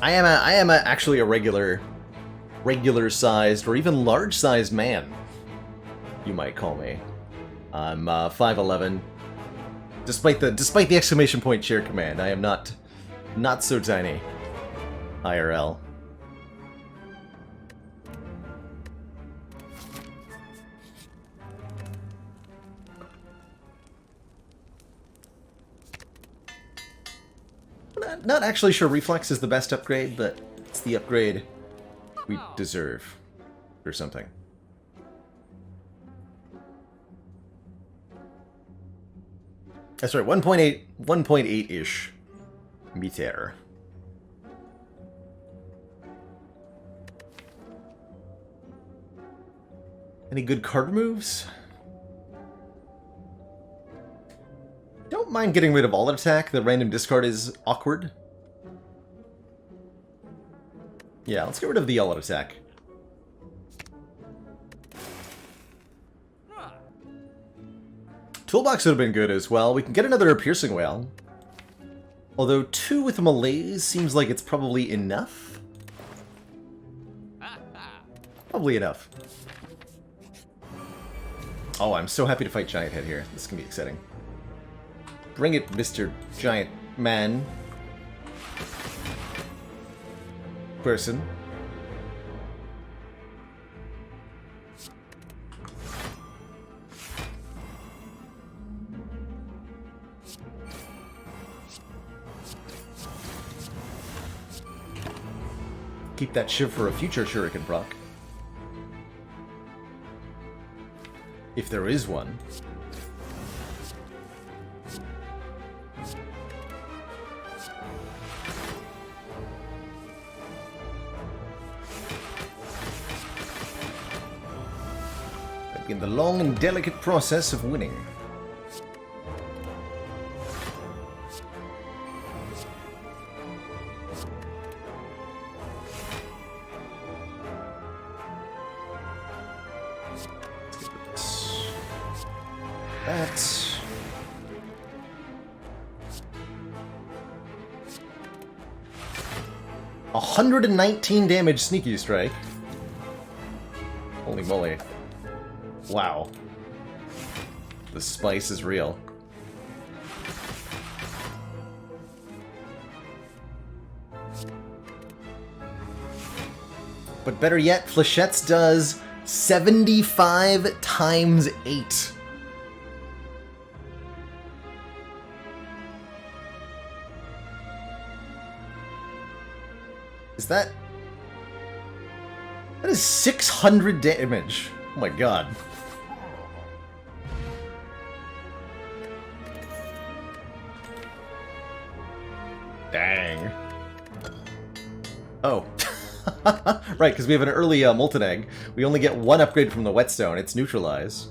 I am actually a regular sized or even large sized man, you might call me. I'm 5'11". Despite the exclamation point cheer command, I am not so tiny. IRL. Not actually sure Reflex is the best upgrade, but it's the upgrade we deserve, or something. That's right, 1.8-ish meter. Any good card moves? Don't mind getting rid of all attack. The random discard is awkward. Yeah, let's get rid of the all attack. Toolbox would have been good as well. We can get another Piercing Whale. Although 2 with a Malaise seems like it's probably enough. Probably enough. Oh, I'm so happy to fight Giant Head here. This can be exciting. Bring it, Mr. Giant Man. Person. Keep that shiv for a future shuriken proc. If there is one. In the long and delicate process of winning. That. $119 damage sneaky strike. Holy moly. Wow. The spice is real. But better yet, Flechettes does 75 times 8. Is that... That is 600 damage. Oh my god. Dang. Oh. Right, because we have an early Molten Egg. We only get one upgrade from the Whetstone. It's Neutralize.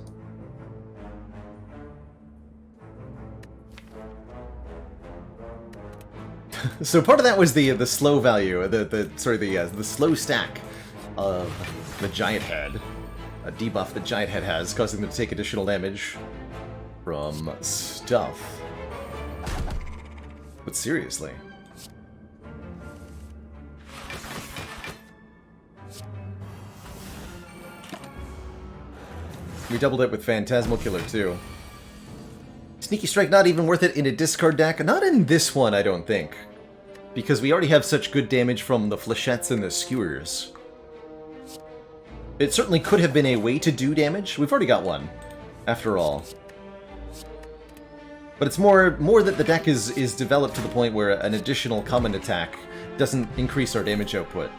So part of that was the slow value, the slow stack of the Giant Head. A debuff that Giant Head has, causing them to take additional damage from stuff. But seriously. We doubled it with Phantasmal Killer, too. Sneaky Strike not even worth it in a discard deck? Not in this one, I don't think. Because we already have such good damage from the Flechettes and the Skewers. It certainly could have been a way to do damage. We've already got one, after all. But it's more that the deck is developed to the point where an additional common attack doesn't increase our damage output.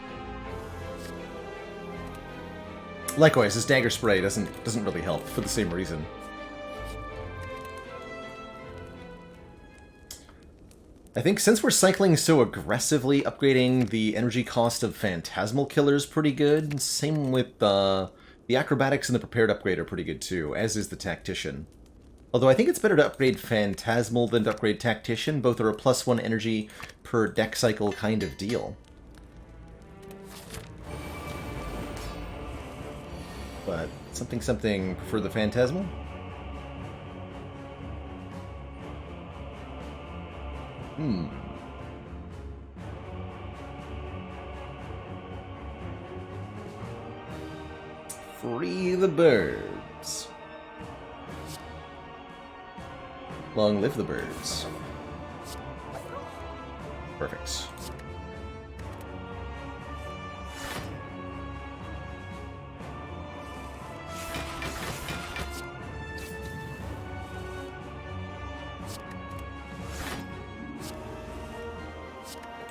Likewise, his Dagger Spray doesn't really help for the same reason. I think since we're cycling so aggressively, upgrading the energy cost of Phantasmal Killer is pretty good. Same with the Acrobatics and the Prepared upgrade are pretty good too, as is the Tactician. Although I think it's better to upgrade Phantasmal than to upgrade Tactician. Both are a +1 energy per deck cycle kind of deal. But something for the Phantasmal? Free the birds. Long live the birds. Perfect.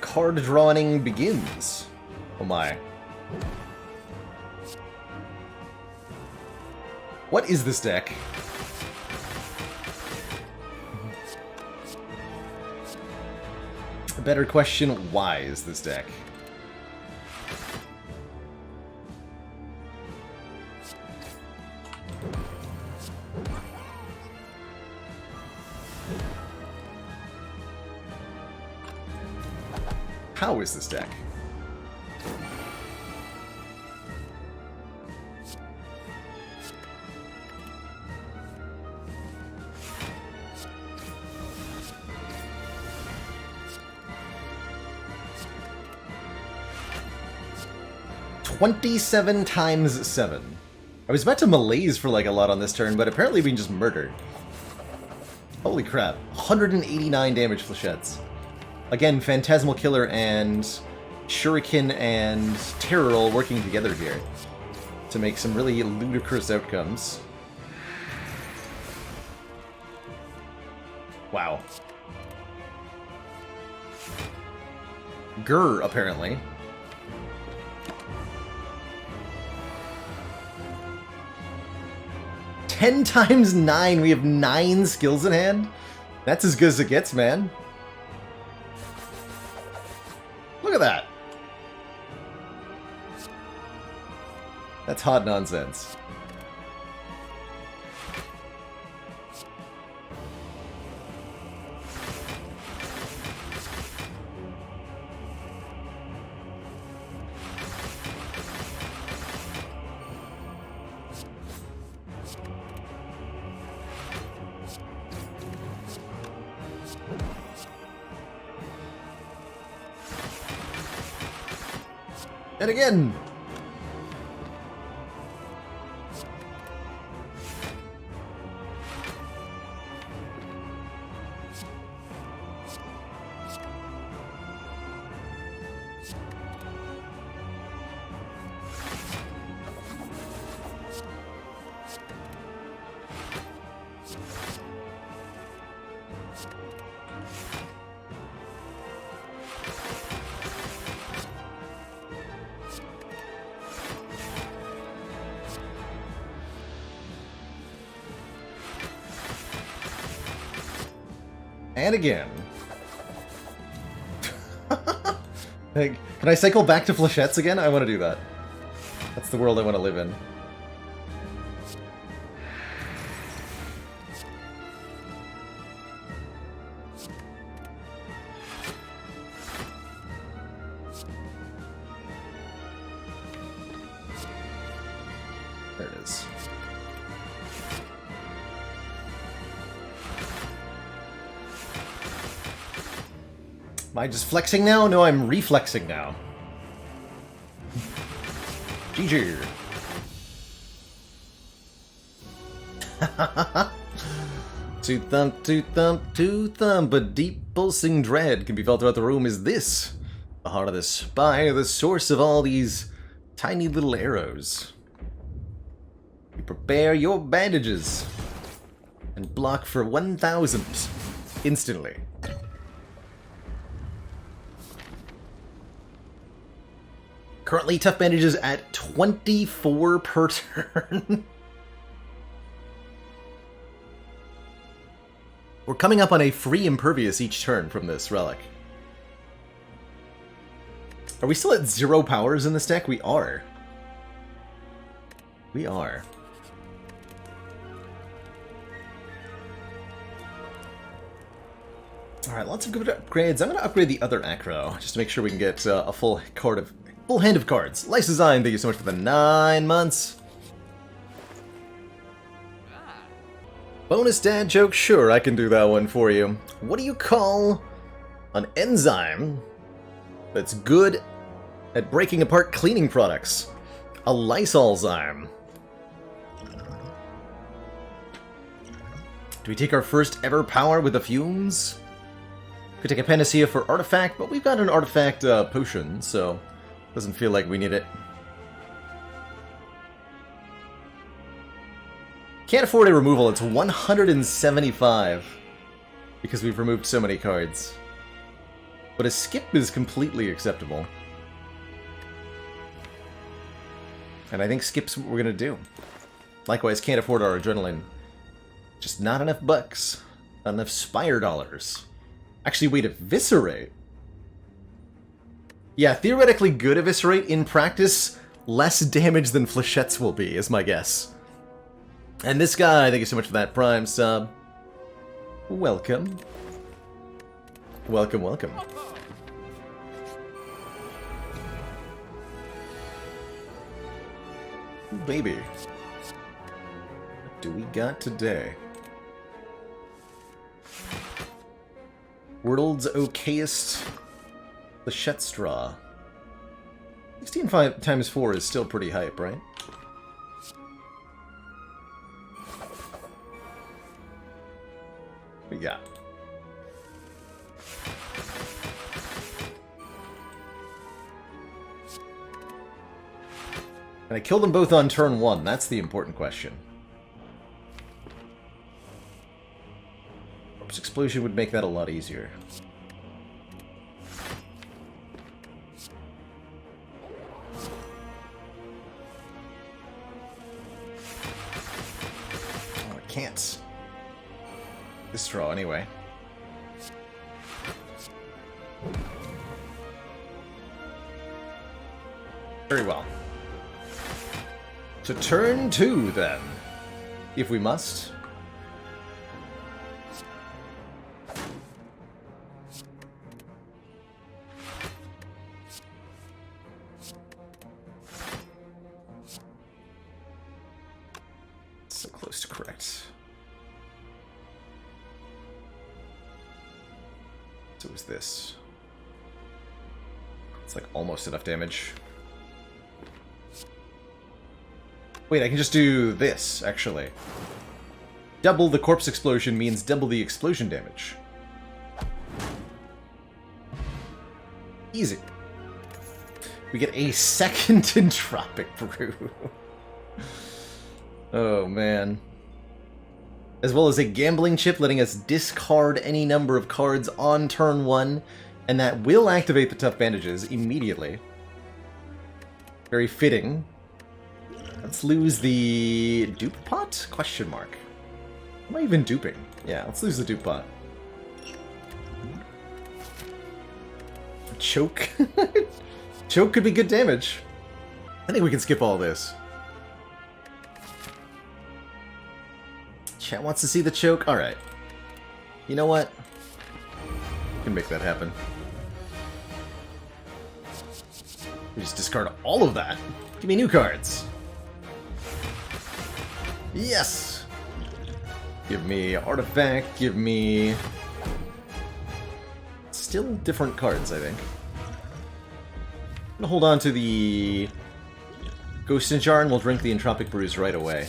Card drawing begins. Oh my. What is this deck? A better question, why is this deck? How is this deck? $27 times 7. I was about to malaise for like a lot on this turn, but apparently we can just murder. Holy crap. 189 damage Flechettes. Again, Phantasmal Killer and Shuriken and Terror all working together here to make some really ludicrous outcomes. Wow. Grr, apparently. 10 times 9. We have 9 skills in hand. That's as good as it gets, man. Look at that. That's hot nonsense. And again! And again. Hey, can I cycle back to Flechettes again? I want to do that. That's the world I want to live in. There it is. Am I just flexing now? No, I'm reflexing now. GG. To thump, a deep pulsing dread can be felt throughout the room. Is this the heart of the spire, the source of all these tiny little arrows? You prepare your bandages and block for 1,000 instantly. Currently, tough bandages at 24 per turn. We're coming up on a free impervious each turn from this relic. Are we still at 0 powers in this deck? We are. We are. Alright, lots of good upgrades. I'm going to upgrade the other acro, just to make sure we can get a full hand of cards. Lice Design, thank you so much for the 9 months. Bonus dad joke? Sure, I can do that one for you. What do you call an enzyme that's good at breaking apart cleaning products? A Lysolzyme. Do we take our first ever power with the fumes? Could take a panacea for artifact, but we've got an artifact potion, so doesn't feel like we need it. Can't afford a removal, it's 175 because we've removed so many cards. But a skip is completely acceptable. And I think skip's what we're gonna do. Likewise, can't afford our adrenaline. Just not enough bucks. Not enough spire dollars. Actually, wait, eviscerate? Yeah, theoretically good eviscerate. In practice, less damage than Flechettes will be, is my guess. And this guy, thank you so much for that Prime sub. Welcome. Welcome, welcome. Ooh, baby. What do we got today? World's okayest Flechette straw. 16 times 4 is still pretty hype, right? What we got? And I killed them both on turn 1. That's the important question. Corpse Explosion would make that a lot easier. this draw anyway. Very well. To turn 2, then. If we must. So close to correct. So is this. It's like almost enough damage. Wait, I can just do this, actually. Double the corpse explosion means double the explosion damage. Easy. We get a second Entropic Brew. Oh, man. As well as a gambling chip letting us discard any number of cards on turn 1, and that will activate the Tough Bandages immediately. Very fitting. Let's lose the dupe pot? Question mark. Am I even duping? Yeah, let's lose the dupe pot. Choke? Choke could be good damage. I think we can skip all this. Chat wants to see the choke? Alright. You know what? We can make that happen. We just discard all of that. Give me new cards. Yes! Give me Artifact, give me... Still different cards, I think. I'm gonna hold on to the Ghost in Jar and we'll drink the Entropic Brews right away.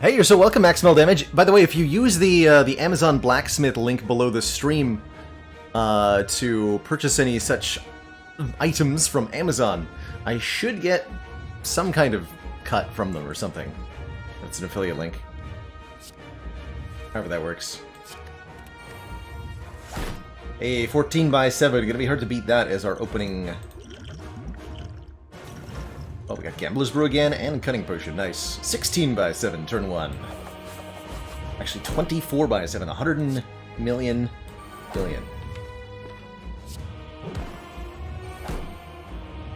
Hey, you're so welcome, Maximal Damage. By the way, if you use the Amazon Blacksmith link below the stream to purchase any such items from Amazon, I should get some kind of cut from them or something. That's an affiliate link. However that works. A 14/7, gonna be hard to beat that as our opening. Oh, we got Gambler's Brew again and Cunning Potion, nice. 16/7, turn 1. Actually 24/7, 100 million billion.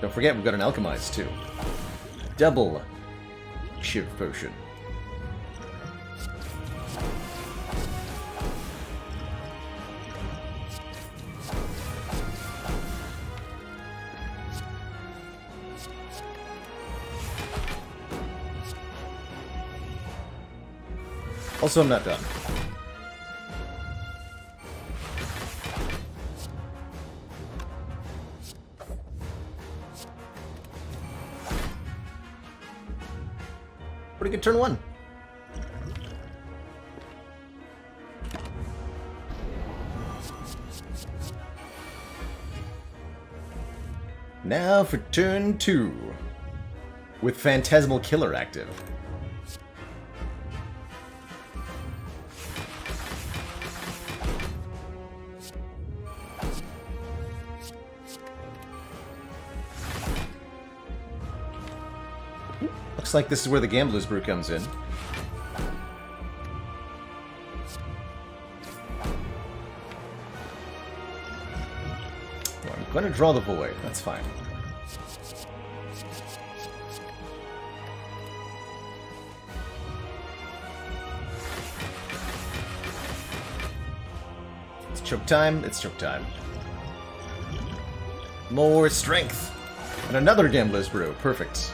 Don't forget, we've got an Alchemize, too. Double Shiv Potion. Also, I'm not done. Pretty good turn 1. Now for turn 2. With Phantasmal Killer active. Looks like this is where the Gambler's Brew comes in. Well, I'm going to draw the Void. That's fine. It's choke time. It's choke time. More strength. And another Gambler's Brew. Perfect.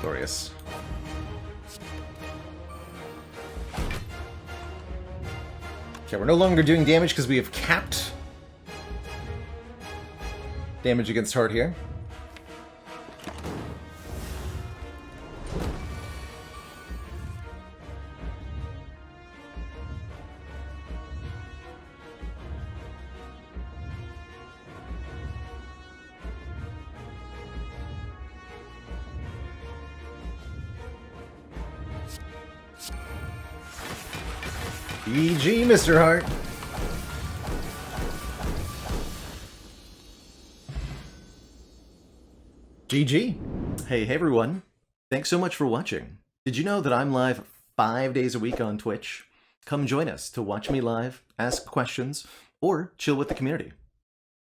Glorious. Okay, we're no longer doing damage because we have capped damage against Heart here. GG, Mr. Hart. GG. Hey everyone. Thanks so much for watching. Did you know that I'm live 5 days a week on Twitch? Come join us to watch me live, ask questions, or chill with the community.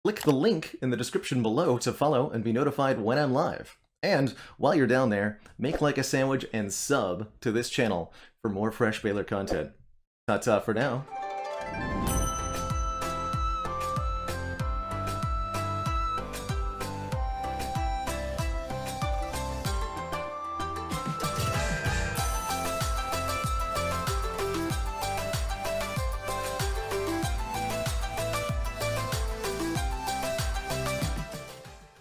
Click the link in the description below to follow and be notified when I'm live. And while you're down there, make like a sandwich and sub to this channel for more fresh Baylor content. Ta-ta for now.